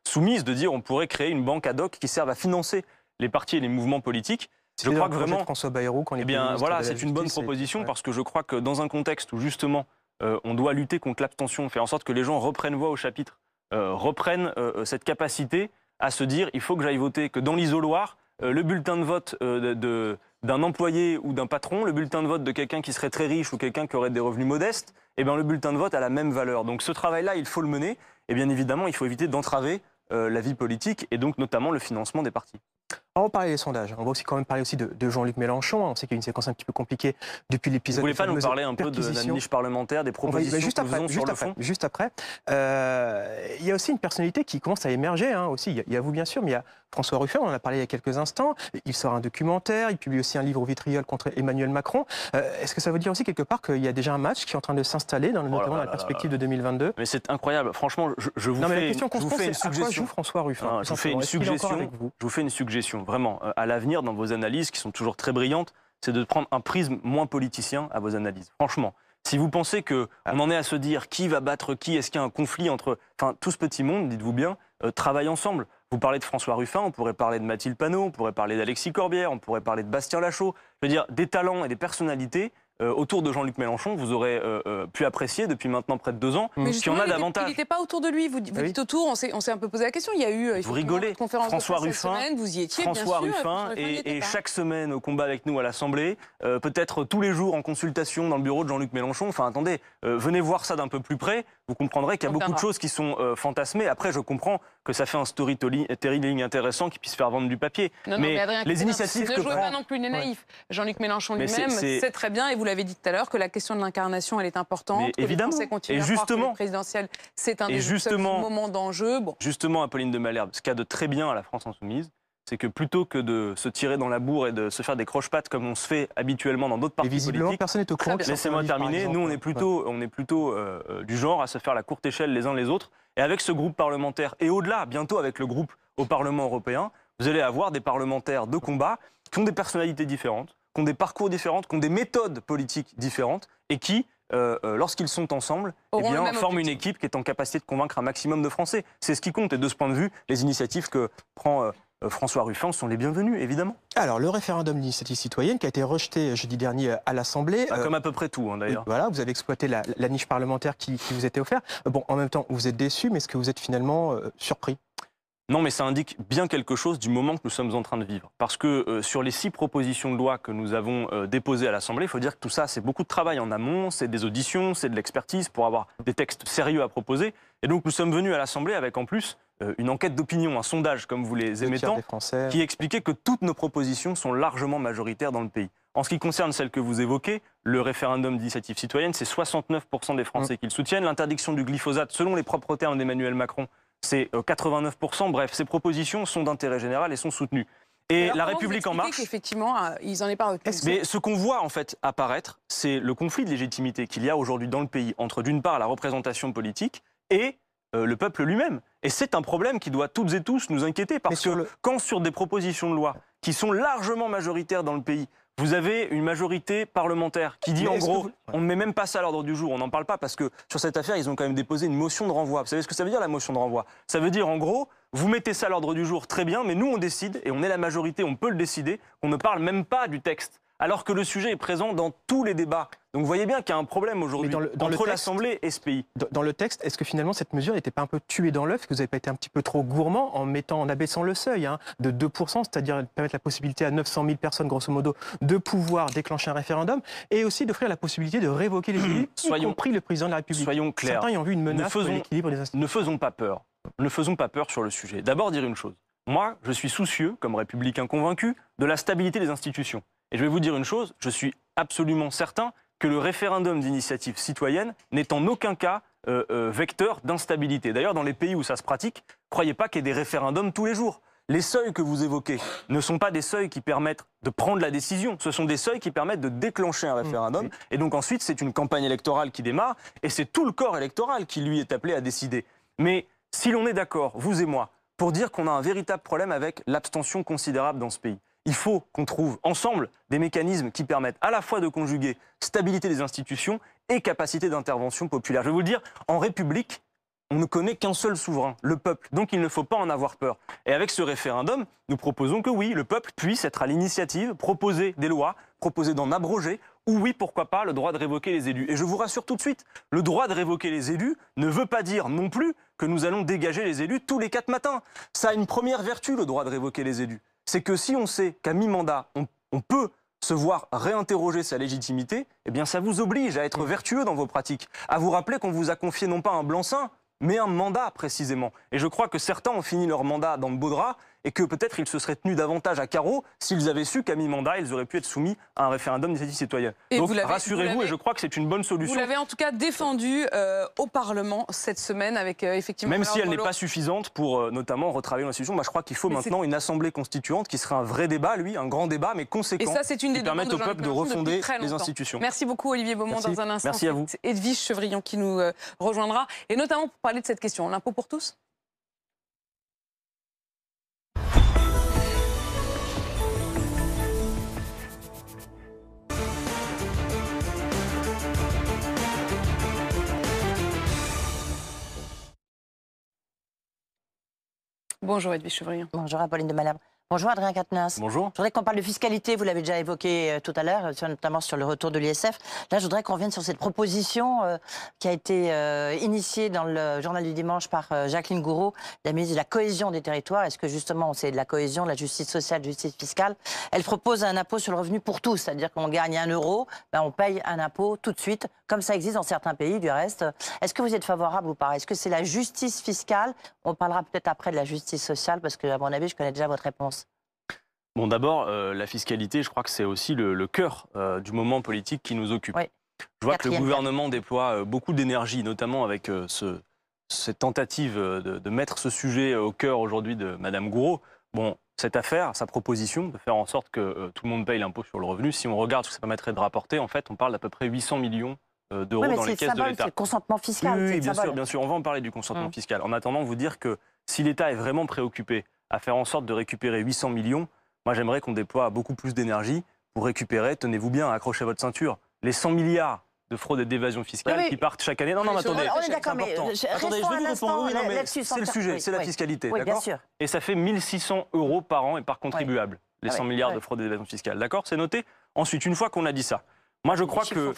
Speaker 2: soumise de dire on pourrait créer une banque ad hoc qui serve à financer les partis et les mouvements politiques.
Speaker 3: Je crois que vraiment François Bayrou, quand
Speaker 2: voilà, c'est une bonne proposition parce que je crois que dans un contexte où justement on doit lutter contre l'abstention, faire en sorte que les gens reprennent voix au chapitre, reprennent cette capacité à se dire il faut que j'aille voter, que dans l'isoloir, le bulletin de vote d'un employé ou d'un patron, le bulletin de vote de quelqu'un qui serait très riche ou quelqu'un qui aurait des revenus modestes, eh bien, le bulletin de vote a la même valeur. Donc ce travail-là, il faut le mener. Et bien évidemment, il faut éviter d'entraver la vie politique et donc notamment le financement des partis.
Speaker 3: On va parler des sondages. On va aussi quand même parler aussi de Jean-Luc Mélenchon. On sait qu'il y a une séquence un petit peu compliquée depuis l'épisode.
Speaker 2: Vous voulez pas nous parler un peu de la niche parlementaire, des propositions que nous faisons sur le fond?
Speaker 3: Juste après. Il y a aussi une personnalité qui commence à émerger. Aussi. Il y a vous bien sûr, mais il y a François Ruffin, on en a parlé il y a quelques instants. Il sort un documentaire, il publie aussi un livre au vitriol contre Emmanuel Macron. Est-ce que ça veut dire aussi quelque part qu'il y a déjà un match qui est en train de s'installer, notamment dans la perspective de de 2022?
Speaker 2: Mais c'est incroyable. Franchement, je vous fais une suggestion.
Speaker 3: François Ruffin,
Speaker 2: je vous fais une suggestion. Je vous fais une suggestion. Vraiment, à l'avenir, dans vos analyses, qui sont toujours très brillantes, c'est de prendre un prisme moins politicien à vos analyses. Franchement, si vous pensez qu'on en est à se dire qui va battre qui, est-ce qu'il y a un conflit entre... Enfin, tout ce petit monde, dites-vous bien, travaille ensemble. Vous parlez de François Ruffin, on pourrait parler de Mathilde Panot, on pourrait parler d'Alexis Corbière, on pourrait parler de Bastien Lachaud. Je veux dire, des talents et des personnalités autour de Jean-Luc Mélenchon, vous aurez pu apprécier depuis maintenant près de 2 ans, qui en a davantage.
Speaker 1: Il n'était pas autour de lui, vous dites autour, on s'est un peu posé la question, il y a eu
Speaker 2: vous rigolez.
Speaker 1: Une conférence
Speaker 2: François
Speaker 1: de presse
Speaker 2: Ruffin,
Speaker 1: cette semaine, vous y étiez,
Speaker 2: François
Speaker 1: bien sûr,
Speaker 2: Ruffin et chaque semaine au combat avec nous à l'Assemblée, peut-être tous les jours en consultation dans le bureau de Jean-Luc Mélenchon. Enfin attendez, venez voir ça d'un peu plus près, vous comprendrez qu'il y a beaucoup de choses qui sont fantasmées. Après je comprends que ça fait un storytelling intéressant qui puisse faire vendre du papier.
Speaker 1: Mais Adrien,
Speaker 2: les initiatives
Speaker 1: ne jouez pas non plus les naïfs. Jean-Luc Mélenchon lui-même sait très bien, et vous l'avez dit tout à l'heure, que la question de l'incarnation, elle est importante.
Speaker 2: Mais évidemment.
Speaker 1: Et justement, que présidentielle, c'est un des seuls moments d'enjeu. Bon.
Speaker 2: Justement, Apolline de Malherbe, ce qu'il y a de très bien à la France Insoumise, c'est que plutôt que de se tirer dans la bourre et de se faire des croche-pattes comme on se fait habituellement dans d'autres partis politiques,
Speaker 3: personne n'est au courant.
Speaker 2: Laissez-moi terminer. Nous, on est plutôt du genre à se faire la courte échelle les uns les autres. Et avec ce groupe parlementaire, et au-delà, bientôt avec le groupe au Parlement européen, vous allez avoir des parlementaires de combat qui ont des personnalités différentes, qui ont des parcours différents, qui ont des méthodes politiques différentes et qui, lorsqu'ils sont ensemble, forment une équipe qui est en capacité de convaincre un maximum de Français. C'est ce qui compte. Et de ce point de vue, les initiatives que prend François Ruffin sont les bienvenus, évidemment.
Speaker 3: Alors, le référendum d'initiative citoyenne qui a été rejeté jeudi dernier à l'Assemblée.
Speaker 2: Comme à peu près tout, hein, d'ailleurs.
Speaker 3: Voilà, vous avez exploité la niche parlementaire qui vous était offerte. Bon, en même temps, vous êtes déçu, mais est-ce que vous êtes finalement surpris?
Speaker 2: Non, mais ça indique bien quelque chose du moment que nous sommes en train de vivre. Parce que sur les 6 propositions de loi que nous avons déposées à l'Assemblée, il faut dire que tout ça, c'est beaucoup de travail en amont, c'est des auditions, c'est de l'expertise pour avoir des textes sérieux à proposer. Et donc nous sommes venus à l'Assemblée avec en plus une enquête d'opinion, un sondage, comme vous les aimez tant, qui expliquait que toutes nos propositions sont largement majoritaires dans le pays. En ce qui concerne celle que vous évoquez, le référendum d'initiative citoyenne, c'est 69% des Français qui le soutiennent. L'interdiction du glyphosate, selon les propres termes d'Emmanuel Macron, c'est 89%. Bref, ces propositions sont d'intérêt général et sont soutenues. Et
Speaker 1: alors,
Speaker 2: La République en marche...
Speaker 1: Effectivement, ils n'en aient pas retenu.
Speaker 2: Mais ce qu'on voit en fait apparaître, c'est le conflit de légitimité qu'il y a aujourd'hui dans le pays entre d'une part la représentation politique et le peuple lui-même. Et c'est un problème qui doit toutes et tous nous inquiéter, parce que quand sur des propositions de loi qui sont largement majoritaires dans le pays, vous avez une majorité parlementaire qui dit en gros, on ne met même pas ça à l'ordre du jour, on n'en parle pas parce que sur cette affaire, ils ont quand même déposé une motion de renvoi. Vous savez ce que ça veut dire la motion de renvoi? Ça veut dire en gros, vous mettez ça à l'ordre du jour, très bien, mais nous on décide, et on est la majorité, on peut le décider, on ne parle même pas du texte, alors que le sujet est présent dans tous les débats. Donc vous voyez bien qu'il y a un problème aujourd'hui entre l'Assemblée et ce pays.
Speaker 3: Dans le texte, est-ce que finalement cette mesure n'était pas un peu tuée dans l'œuf? Est-ce que vous n'avez pas été un petit peu trop gourmand en abaissant le seuil de 2%, c'est-à-dire permettre la possibilité à 900 000 personnes, grosso modo, de pouvoir déclencher un référendum, et aussi d'offrir la possibilité de révoquer les élus, y compris le président de la République?
Speaker 2: Soyons clairs.
Speaker 3: Certains y ont vu une menace pour l'équilibre des institutions.
Speaker 2: Ne faisons pas peur. Ne faisons pas peur sur le sujet. D'abord dire une chose. Moi, je suis soucieux, comme républicain convaincu, de la stabilité des institutions. Et je vais vous dire une chose, je suis absolument certain que le référendum d'initiative citoyenne n'est en aucun cas vecteur d'instabilité. D'ailleurs, dans les pays où ça se pratique, croyez pas qu'il y ait des référendums tous les jours. Les seuils que vous évoquez ne sont pas des seuils qui permettent de prendre la décision, ce sont des seuils qui permettent de déclencher un référendum. Et donc ensuite, c'est une campagne électorale qui démarre, et c'est tout le corps électoral qui, lui, est appelé à décider. Mais si l'on est d'accord, vous et moi, pour dire qu'on a un véritable problème avec l'abstention considérable dans ce pays, il faut qu'on trouve ensemble des mécanismes qui permettent à la fois de conjuguer stabilité des institutions et capacité d'intervention populaire. Je vais vous le dire, en République, on ne connaît qu'un seul souverain, le peuple. Donc il ne faut pas en avoir peur. Et avec ce référendum, nous proposons que oui, le peuple puisse être à l'initiative, proposer des lois, proposer d'en abroger, ou oui, pourquoi pas, le droit de révoquer les élus. Et je vous rassure tout de suite, le droit de révoquer les élus ne veut pas dire non plus que nous allons dégager les élus tous les 4 matins. Ça a une première vertu, le droit de révoquer les élus. C'est que si on sait qu'à mi-mandat, on peut se voir réinterroger sa légitimité, eh bien ça vous oblige à être vertueux dans vos pratiques, à vous rappeler qu'on vous a confié non pas un blanc-seing, mais un mandat précisément. Et je crois que certains ont fini leur mandat dans le beau drap et que peut-être ils se seraient tenus davantage à carreau s'ils avaient su qu'à mi-mandat, ils auraient pu être soumis à un référendum d'initiative citoyenne. Donc rassurez-vous, et je crois que c'est une bonne solution.
Speaker 1: Vous l'avez en tout cas défendu au Parlement cette semaine avec effectivement...
Speaker 2: Même si elle n'est pas suffisante pour notamment retravailler l'institution, moi je crois qu'il faut maintenant une assemblée constituante qui serait un vrai débat, un grand débat, mais conséquent,
Speaker 1: et ça, c'est une des
Speaker 2: qui permette au peuple de refonder les institutions.
Speaker 1: Merci beaucoup Olivier Beaumont. Dans un instant,
Speaker 2: merci à vous.
Speaker 1: Edwige Chevrillon qui nous rejoindra, et notamment pour parler de cette question, l'impôt pour tous. Bonjour Edwige Chevrillon.
Speaker 4: Bonjour Apolline de Malherbe. Bonjour Adrien Quatennens.
Speaker 2: Bonjour.
Speaker 4: Je voudrais qu'on parle de fiscalité, vous l'avez déjà évoqué tout à l'heure, notamment sur le retour de l'ISF. Là, je voudrais qu'on revienne sur cette proposition qui a été initiée dans le journal du dimanche par Jacqueline Gourault, la ministre de la cohésion des territoires. Est-ce que justement, c'est de la cohésion, de la justice sociale, de la justice fiscale? Elle propose un impôt sur le revenu pour tous, c'est-à-dire qu'on gagne 1 euro, ben on paye un impôt tout de suite, comme ça existe dans certains pays du reste. Est-ce que vous êtes favorable ou pas? Est-ce que c'est la justice fiscale? On parlera peut-être après de la justice sociale, parce que à mon avis, je connais déjà votre réponse.
Speaker 2: Bon, d'abord, la fiscalité, je crois que c'est aussi le cœur du moment politique qui nous occupe.
Speaker 4: Oui.
Speaker 2: Je vois que le gouvernement déploie beaucoup d'énergie, notamment avec cette tentative de mettre ce sujet au cœur aujourd'hui de Madame Gourault. Bon, cette affaire, sa proposition de faire en sorte que tout le monde paye l'impôt sur le revenu, si on regarde ce que ça permettrait de rapporter, en fait, on parle d'à peu près 800 millions d'euros dans les caisses de l'État.
Speaker 4: C'est le consentement fiscal.
Speaker 2: Oui, bien sûr, on va en parler du consentement fiscal. En attendant, vous dire que si l'État est vraiment préoccupé à faire en sorte de récupérer 800 millions, moi, j'aimerais qu'on déploie beaucoup plus d'énergie pour récupérer, tenez-vous bien, accrochez votre ceinture, les 100 milliards de fraude et d'évasion fiscale qui partent chaque année. Non, non, attendez.
Speaker 4: On est d'accord, mais
Speaker 2: attendez, je vais vous répondre. Oui, non, mais c'est le sujet, c'est la fiscalité, d'accord? Et ça fait 1 600 € par an et par contribuable, les 100 milliards de fraude et d'évasion fiscale, d'accord? C'est noté? Ensuite, une fois qu'on a dit ça, moi je crois que...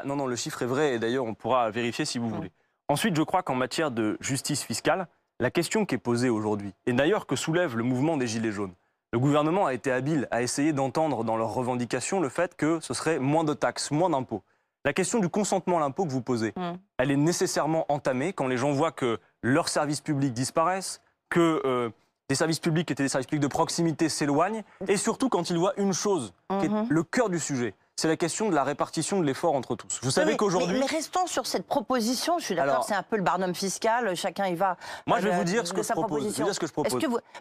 Speaker 2: Non, non, le chiffre est vrai, et d'ailleurs on pourra vérifier si vous voulez. Ensuite, je crois qu'en matière de justice fiscale, la question qui est posée aujourd'hui, et d'ailleurs que soulève le mouvement des Gilets jaunes, le gouvernement a été habile à essayer d'entendre dans leurs revendications le fait que ce serait moins de taxes, moins d'impôts. La question du consentement à l'impôt que vous posez, elle est nécessairement entamée quand les gens voient que leurs services publics disparaissent, que des services publics qui étaient des services publics de proximité s'éloignent, et surtout quand ils voient une chose qui est le cœur du sujet. C'est la question de la répartition de l'effort entre tous. Vous savez qu'aujourd'hui...
Speaker 4: Mais restons sur cette proposition. Je suis d'accord, c'est un peu le Barnum fiscal. Chacun y va.
Speaker 2: Moi, je vais vous dire ce que je propose.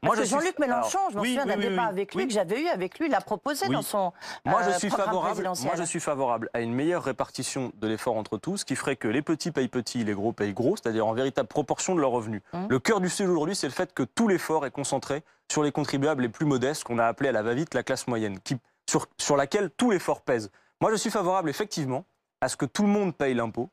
Speaker 4: Parce que Jean-Luc Mélenchon, je me souviens d'un débat avec lui que j'avais eu avec lui, il a proposé dans son programme présidentiel.
Speaker 2: Moi, je suis favorable à une meilleure répartition de l'effort entre tous, qui ferait que les petits payent petits, les gros payent gros, c'est-à-dire en véritable proportion de leurs revenus. Le cœur du sujet aujourd'hui, c'est le fait que tout l'effort est concentré sur les contribuables les plus modestes, qu'on a appelé à la va-vite la classe moyenne, sur laquelle tout l'effort pèse. Moi, je suis favorable, effectivement, à ce que tout le monde paye l'impôt,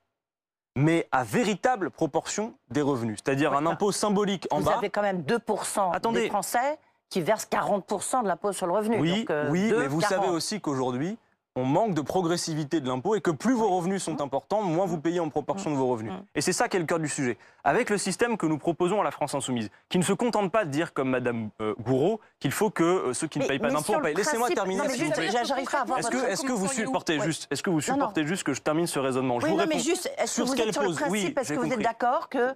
Speaker 2: mais à véritable proportion des revenus. C'est-à-dire un impôt symbolique en bas.
Speaker 4: Vous avez quand même 2% des Français qui versent 40% de l'impôt sur le revenu.
Speaker 2: Oui, mais vous savez aussi qu'aujourd'hui, on manque de progressivité de l'impôt et que plus vos revenus sont importants, moins vous payez en proportion de vos revenus. Et c'est ça qui est le cœur du sujet. Avec le système que nous proposons à la France Insoumise, qui ne se contente pas de dire, comme Mme Gourault, qu'il faut que ceux qui ne payent pas d'impôts payent. Laissez-moi terminer, s'il vous plaît. Est-ce que vous supportez juste que je termine ce raisonnement? Je vous réponds
Speaker 4: sur ce qu'elle pose. Oui, est-ce que vous êtes d'accord que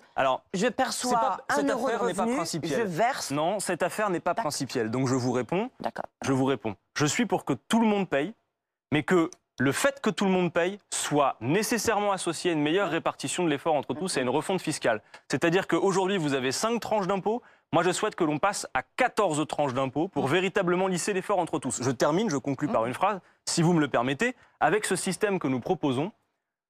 Speaker 4: je perçois 1 euro de revenu, je verse...
Speaker 2: Non, cette affaire n'est pas principielle. Donc je vous réponds. Je suis pour que tout le monde paye, mais que le fait que tout le monde paye soit nécessairement associé à une meilleure répartition de l'effort entre tous et à une refonte fiscale. C'est-à-dire qu'aujourd'hui, vous avez 5 tranches d'impôts. Moi, je souhaite que l'on passe à 14 tranches d'impôts pour véritablement lisser l'effort entre tous. Je conclus par une phrase, si vous me le permettez. Avec ce système que nous proposons,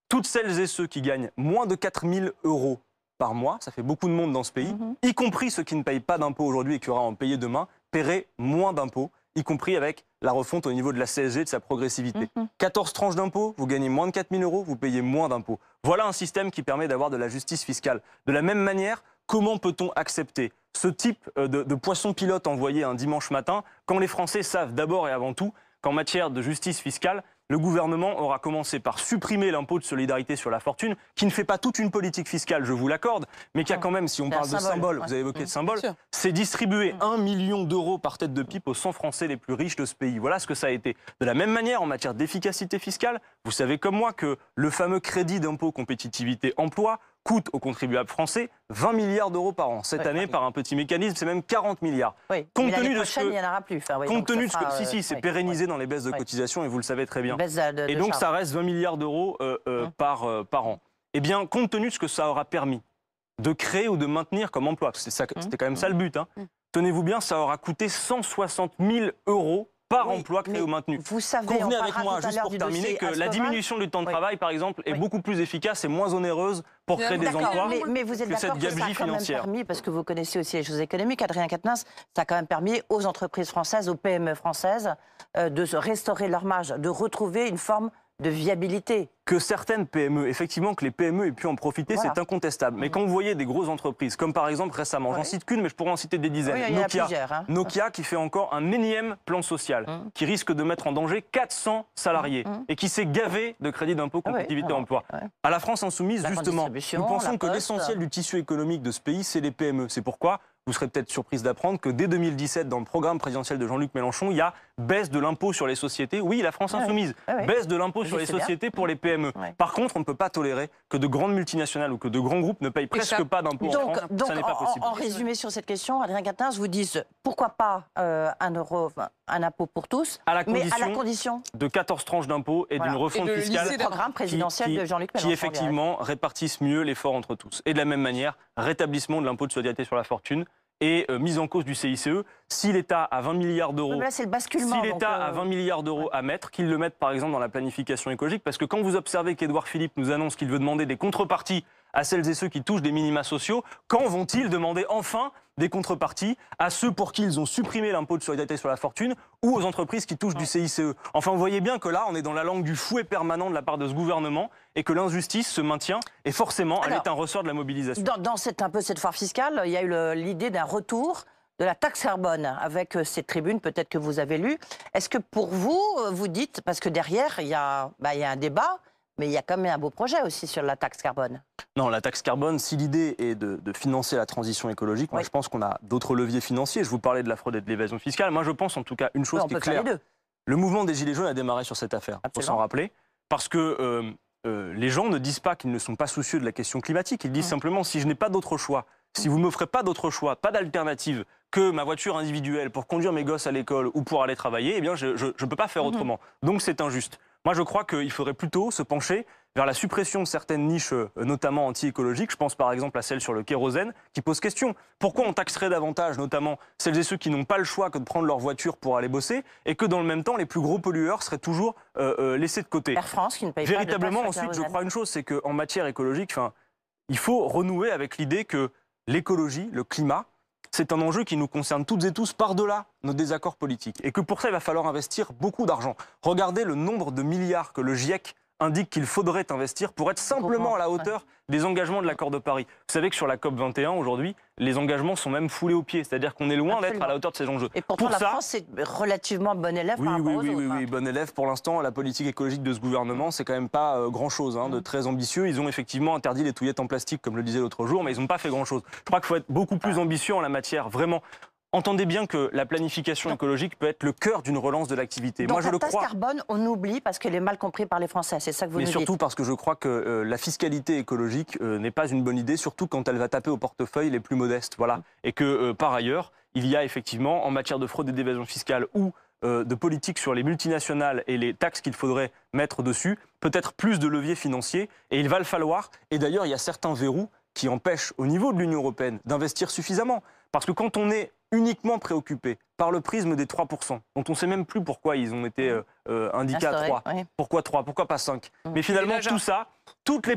Speaker 2: toutes celles et ceux qui gagnent moins de 4 000 € par mois, ça fait beaucoup de monde dans ce pays, y compris ceux qui ne payent pas d'impôts aujourd'hui et qui aura à en payer demain, paieraient moins d'impôts, y compris avec la refonte au niveau de la CSG, de sa progressivité. 14 tranches d'impôts, vous gagnez moins de 4 000 €, vous payez moins d'impôts. Voilà un système qui permet d'avoir de la justice fiscale. De la même manière, comment peut-on accepter ce type de poisson pilote envoyé un dimanche matin quand les Français savent d'abord et avant tout qu'en matière de justice fiscale, le gouvernement aura commencé par supprimer l'impôt de solidarité sur la fortune, qui ne fait pas toute une politique fiscale, je vous l'accorde, mais qui a quand même, si on parle de symbole, vous avez évoqué de symbole, c'est distribuer 1 million d'euros par tête de pipe aux 100 Français les plus riches de ce pays. Voilà ce que ça a été. De la même manière, en matière d'efficacité fiscale, vous savez comme moi que le fameux crédit d'impôt compétitivité emploi coûte aux contribuables français 20 milliards d'euros par an. Cette année, par un petit mécanisme, c'est même 40 milliards.
Speaker 4: Compte tenu de ce que... il n'y en aura plus.
Speaker 2: Compte tenu de ce que... Si, c'est pérennisé dans les baisses de cotisation, et vous le savez très bien. Et donc, ça reste 20 milliards d'euros par an. Eh bien, compte tenu de ce que ça aura permis de créer ou de maintenir comme emploi, c'était quand même ça le but, tenez-vous bien, ça aura coûté 160 000 € par emploi créé ou maintenu.
Speaker 4: Vous savez,
Speaker 2: convenez avec moi, juste pour terminer, que la diminution du temps de travail, par exemple, est beaucoup plus efficace et moins onéreuse pour créer des emplois
Speaker 4: mais vous êtes
Speaker 2: que cette gabegie
Speaker 4: financière. Ça a quand même permis, parce que vous connaissez aussi les choses économiques, Adrien Quatennens, ça a quand même permis aux entreprises françaises, aux PME françaises, de se restaurer leur marge, de retrouver une forme de viabilité.
Speaker 2: Que certaines PME, effectivement, que les PME aient pu en profiter, c'est incontestable. Mais quand vous voyez des grosses entreprises, comme par exemple récemment, j'en cite qu'une, mais je pourrais en citer des dizaines, Nokia qui fait encore un énième plan social, qui risque de mettre en danger 400 salariés, et qui s'est gavé de crédit d'impôt compétitivité emploi. À la France Insoumise, justement, nous pensons que l'essentiel du tissu économique de ce pays, c'est les PME. C'est pourquoi vous serez peut-être surprise d'apprendre que dès 2017, dans le programme présidentiel de Jean-Luc Mélenchon, il y a baisse de l'impôt sur les sociétés. Oui, la France Insoumise, baisse de l'impôt sur les sociétés pour les PME. Par contre, on ne peut pas tolérer que de grandes multinationales ou que de grands groupes ne payent presque pas d'impôts en France.
Speaker 4: Donc,
Speaker 2: ça n'est pas possible.
Speaker 4: En résumé sur cette question, Adrien Quatennens vous dit pourquoi pas un impôt pour tous, mais à la condition
Speaker 2: de 14 tranches d'impôts et d'une refonte fiscale
Speaker 4: programme présidentiel de Jean-Luc Mélenchon
Speaker 2: qui effectivement répartissent mieux l'effort entre tous. Et de la même manière, rétablissement de l'impôt de solidarité sur la fortune et mise en cause du CICE. Si l'État a 20 milliards d'euros, a 20 milliards d'euros à mettre, qu'il le mette par exemple dans la planification écologique, parce que quand vous observez qu'Édouard Philippe nous annonce qu'il veut demander des contreparties à celles et ceux qui touchent des minima sociaux? Quand vont-ils demander enfin des contreparties à ceux pour qui ils ont supprimé l'impôt de solidarité sur la fortune ou aux entreprises qui touchent du CICE? Enfin, vous voyez bien que là, on est dans la langue du fouet permanent de la part de ce gouvernement et que l'injustice se maintient et forcément, elle est un ressort de la mobilisation.
Speaker 4: Dans cette foire fiscale, il y a eu l'idée d'un retour de la taxe carbone avec cette tribune, peut-être que vous avez lu. Est-ce que pour vous, vous dites, parce que derrière, il y a un débat, mais il y a quand même un beau projet aussi sur la taxe carbone.
Speaker 2: Non, la taxe carbone, si l'idée est de financer la transition écologique, moi je pense qu'on a d'autres leviers financiers. Je vous parlais de la fraude et de l'évasion fiscale. Moi je pense en tout cas une chose qui est claire. Le mouvement des Gilets jaunes a démarré sur cette affaire, il faut s'en rappeler, parce que les gens ne disent pas qu'ils ne sont pas soucieux de la question climatique. Ils disent simplement, si je n'ai pas d'autre choix, si vous ne m'offrez pas d'autre choix, pas d'alternative que ma voiture individuelle pour conduire mes gosses à l'école ou pour aller travailler, eh bien je ne peux pas faire autrement. Donc c'est injuste. Moi, je crois qu'il faudrait plutôt se pencher vers la suppression de certaines niches, notamment anti-écologiques. Je pense par exemple à celle sur le kérosène, qui pose question. Pourquoi on taxerait davantage, notamment celles et ceux qui n'ont pas le choix que de prendre leur voiture pour aller bosser, et que dans le même temps, les plus gros pollueurs seraient toujours laissés de côté?
Speaker 4: Air France, qui ne paye
Speaker 2: Véritablement,
Speaker 4: pas de taxe
Speaker 2: ensuite, je crois une chose, c'est qu'en matière écologique, il faut renouer avec l'idée que l'écologie, le climat, c'est un enjeu qui nous concerne toutes et tous par-delà nos désaccords politiques. Et que pour ça, il va falloir investir beaucoup d'argent. Regardez le nombre de milliards que le GIEC indique qu'il faudrait investir pour être simplement à la hauteur des engagements de l'accord de Paris. Vous savez que sur la COP21, aujourd'hui, les engagements sont même foulés aux pieds. C'est-à-dire qu'on est loin d'être à la hauteur de ces enjeux.
Speaker 4: Et pourtant, la France est relativement bon élève par rapport aux autres.
Speaker 2: Oui, bon élève. Pour l'instant, la politique écologique de ce gouvernement, c'est quand même pas grand-chose de très ambitieux. Ils ont effectivement interdit les touillettes en plastique, comme le disait l'autre jour, mais ils n'ont pas fait grand-chose. Je crois qu'il faut être beaucoup plus ambitieux en la matière, vraiment. Entendez bien que la planification écologique peut être le cœur d'une relance de l'activité.
Speaker 4: Moi, je le crois. La taxe carbone, on oublie parce qu'elle est mal comprise par les Français. C'est ça que vous nous dites.
Speaker 2: Mais surtout parce que je crois que la fiscalité écologique n'est pas une bonne idée, surtout quand elle va taper au portefeuille les plus modestes. Voilà. Et que par ailleurs, il y a effectivement, en matière de fraude et d'évasion fiscale ou de politique sur les multinationales et les taxes qu'il faudrait mettre dessus, peut-être plus de leviers financiers. Et il va le falloir. Et d'ailleurs, il y a certains verrous qui empêchent au niveau de l'Union européenne d'investir suffisamment. Parce que quand on est uniquement préoccupé par le prisme des 3%, dont on ne sait même plus pourquoi ils ont été indiqués à 3. Pourquoi 3 ? Pourquoi pas 5 ? Mais finalement, tout ça, toutes les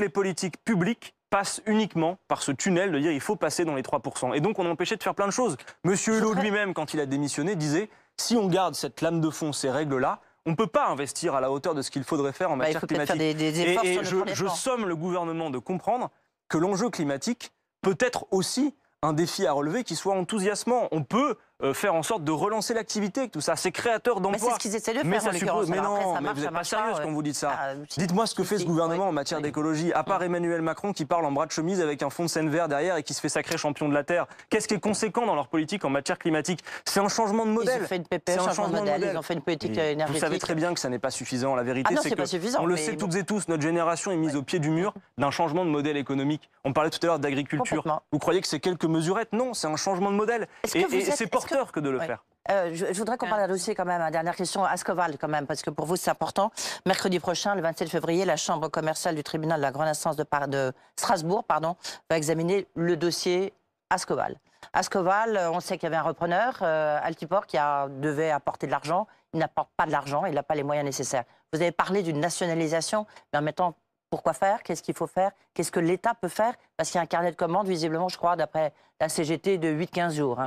Speaker 2: politiques publiques passent uniquement par ce tunnel de dire il faut passer dans les 3%. Et donc, on est empêché de faire plein de choses. Monsieur Hulot lui-même, quand il a démissionné, disait si on garde cette lame de fond, ces règles-là, on ne peut pas investir à la hauteur de ce qu'il faudrait faire en matière climatique. Et je somme le gouvernement de comprendre que l'enjeu climatique peut être aussi un défi à relever qui soit enthousiasmant. On peut faire en sorte de relancer l'activité avec tout ça. C'est créateur d'emplois.
Speaker 4: Mais c'est ce qu'ils essaient de faire,
Speaker 2: mais ça suppose. Mais non, mais vous n'êtes pas sérieuse quand vous dites ça. Dites-moi ce que fait ce gouvernement en matière d'écologie, à part Emmanuel Macron qui parle en bras de chemise avec un fond de scène vert derrière et qui se fait sacré champion de la Terre. Qu'est-ce qui est conséquent dans leur politique en matière climatique? C'est un changement de modèle.
Speaker 4: Ils ont fait une PPE, changement de modèle. Ils ont fait une politique énergétique.
Speaker 2: Vous savez très bien que ça n'est pas suffisant. La vérité, c'est que on le sait toutes et tous, notre génération est mise au pied du mur d'un changement de modèle économique. On parlait tout à l'heure d'agriculture. Vous croyez que c'est quelques mesurettes? Non, c'est un changement de modèle. Et c'est porteur que de le faire.
Speaker 4: Je voudrais qu'on parle d'un dossier quand même, dernière question, Ascoval quand même, parce que pour vous c'est important. Mercredi prochain, le 27 février, la chambre commerciale du tribunal de la grande instance de Strasbourg va examiner le dossier Ascoval. Ascoval, on sait qu'il y avait un repreneur, Altiport, qui devait apporter de l'argent. Il n'apporte pas de l'argent, il n'a pas les moyens nécessaires. Vous avez parlé d'une nationalisation, mais en mettant pourquoi faire? Qu'est-ce qu'il faut faire? Qu'est-ce que l'État peut faire? Parce qu'il y a un carnet de commandes, visiblement, je crois, d'après la CGT, de 8-15 jours.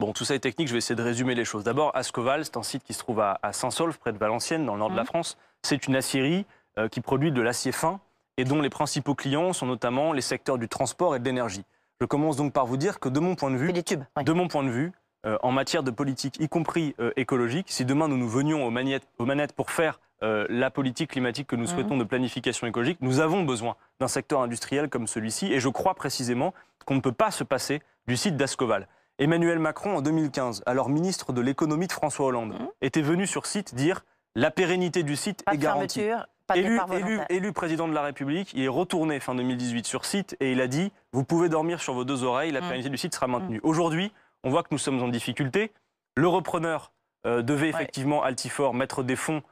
Speaker 2: Bon, tout ça est technique, je vais essayer de résumer les choses. D'abord, Ascoval, c'est un site qui se trouve à Saint-Saulve, près de Valenciennes, dans le nord de la France. C'est une acierie qui produit de l'acier fin et dont les principaux clients sont notamment les secteurs du transport et de l'énergie. Je commence donc par vous dire que de mon point de vue, en matière de politique, y compris écologique, si demain nous venions aux manettes pour faire la politique climatique que nous souhaitons de planification écologique, nous avons besoin d'un secteur industriel comme celui-ci. Et je crois précisément qu'on ne peut pas se passer du site d'Ascoval. Emmanuel Macron, en 2015, alors ministre de l'économie de François Hollande, était venu sur site dire la pérennité du site est garantie. Élu président de la République, il est retourné fin 2018 sur site et il a dit vous pouvez dormir sur vos deux oreilles, la pérennité du site sera maintenue. Aujourd'hui, on voit que nous sommes en difficulté. Le repreneur devait effectivement, Altifort, mettre des fonds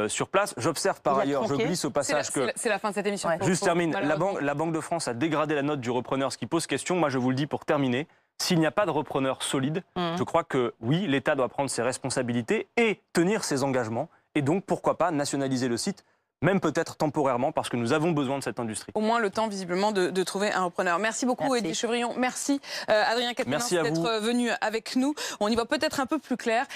Speaker 2: sur place. J'observe par ailleurs, je glisse au passage que...
Speaker 1: C'est la fin de cette émission.
Speaker 2: Juste termine. La Banque de France a dégradé la note du repreneur, ce qui pose question. Moi, je vous le dis pour terminer. S'il n'y a pas de repreneur solide, je crois que oui, l'État doit prendre ses responsabilités et tenir ses engagements. Et donc, pourquoi pas nationaliser le site? même peut-être temporairement, parce que nous avons besoin de cette industrie.
Speaker 1: Au moins le temps, visiblement, de trouver un repreneur. Merci beaucoup, Eddy Chevrillon. Merci, Adrien Quatennens, d'être venu avec nous. On y voit peut-être un peu plus clair.